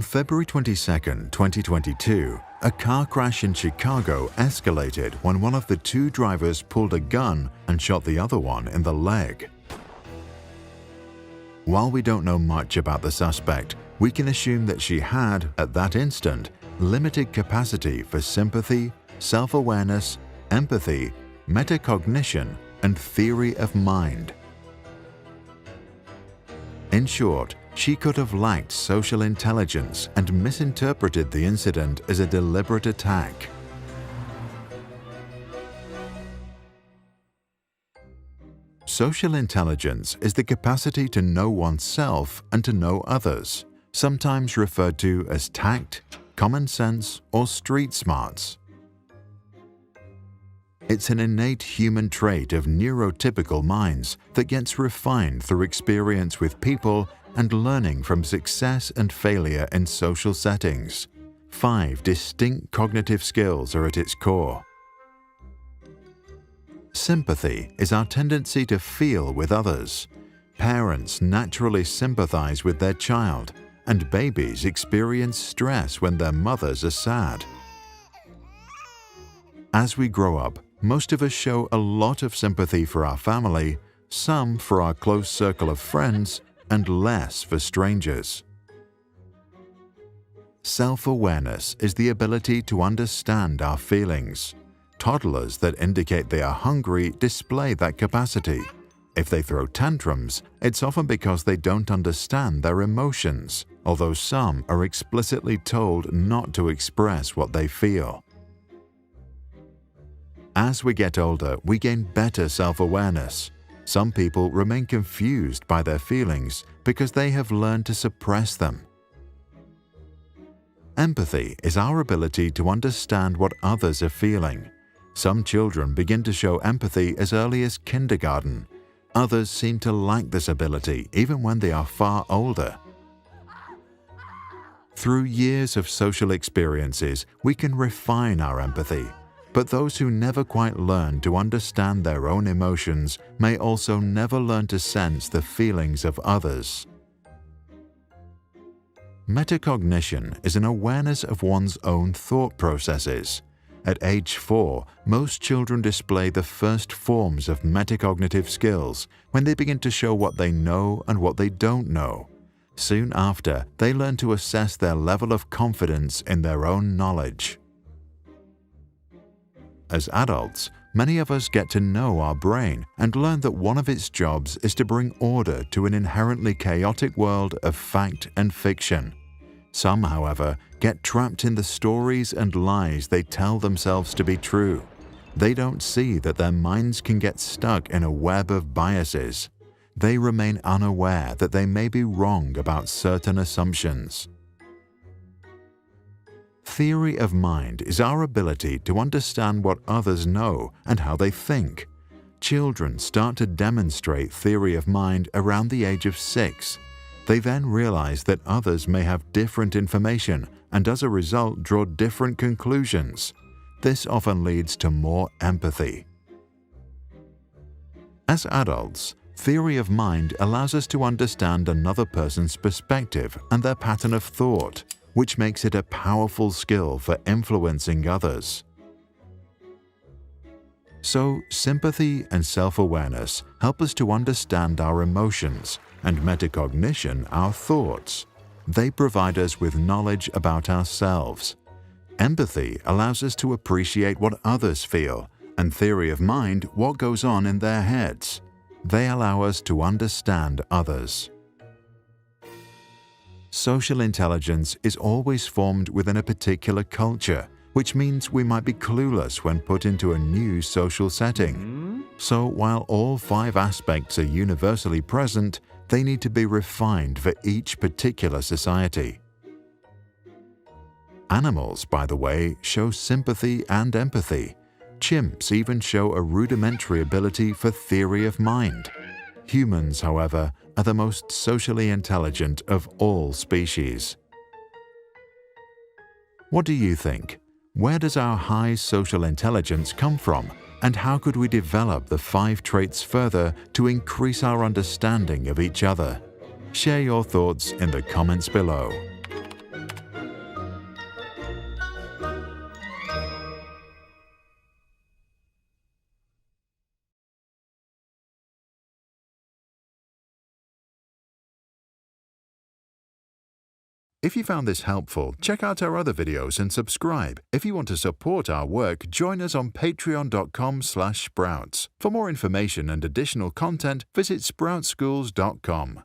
On February 22, 2022, a car crash in Chicago escalated when one of the two drivers pulled a gun and shot the other one in the leg. While we don't know much about the suspect, we can assume that she had, at that instant, limited capacity for sympathy, self-awareness, empathy, metacognition, and theory of mind. In short, she could have lacked social intelligence and misinterpreted the incident as a deliberate attack. Social intelligence is the capacity to know oneself and to know others, sometimes referred to as tact, common sense, or street smarts. It's an innate human trait of neurotypical minds that gets refined through experience with people and learning from success and failure in social settings. 5 distinct cognitive skills are at its core. Sympathy is our tendency to feel with others. Parents naturally sympathize with their child, and babies experience stress when their mothers are sad. As we grow up, most of us show a lot of sympathy for our family, some for our close circle of friends, and less for strangers. Self-awareness is the ability to understand our feelings. Toddlers that indicate they are hungry display that capacity. If they throw tantrums, it's often because they don't understand their emotions, although some are explicitly told not to express what they feel. As we get older, we gain better self-awareness. Some people remain confused by their feelings because they have learned to suppress them. Empathy is our ability to understand what others are feeling. Some children begin to show empathy as early as kindergarten. Others seem to lack this ability even when they are far older. Through years of social experiences, we can refine our empathy. But those who never quite learn to understand their own emotions may also never learn to sense the feelings of others. Metacognition is an awareness of one's own thought processes. At age 4, most children display the first forms of metacognitive skills when they begin to show what they know and what they don't know. Soon after, they learn to assess their level of confidence in their own knowledge. As adults, many of us get to know our brain and learn that one of its jobs is to bring order to an inherently chaotic world of fact and fiction. Some, however, get trapped in the stories and lies they tell themselves to be true. They don't see that their minds can get stuck in a web of biases. They remain unaware that they may be wrong about certain assumptions. Theory of mind is our ability to understand what others know and how they think. Children start to demonstrate theory of mind around the age of 6. They then realize that others may have different information and as a result draw different conclusions. This often leads to more empathy. As adults, theory of mind allows us to understand another person's perspective and their pattern of thought, which makes it a powerful skill for influencing others. So, sympathy and self-awareness help us to understand our emotions, and metacognition our thoughts. They provide us with knowledge about ourselves. Empathy allows us to appreciate what others feel, and theory of mind what goes on in their heads. They allow us to understand others. Social intelligence is always formed within a particular culture, which means we might be clueless when put into a new social setting. So while all 5 aspects are universally present, they need to be refined for each particular society. Animals, by the way, show sympathy and empathy. Chimps even show a rudimentary ability for theory of mind. Humans, however, are the most socially intelligent of all species. What do you think? Where does our high social intelligence come from, and how could we develop the 5 traits further to increase our understanding of each other? Share your thoughts in the comments below. If you found this helpful, check out our other videos and subscribe. If you want to support our work, join us on patreon.com/sprouts. For more information and additional content, visit sproutschools.com.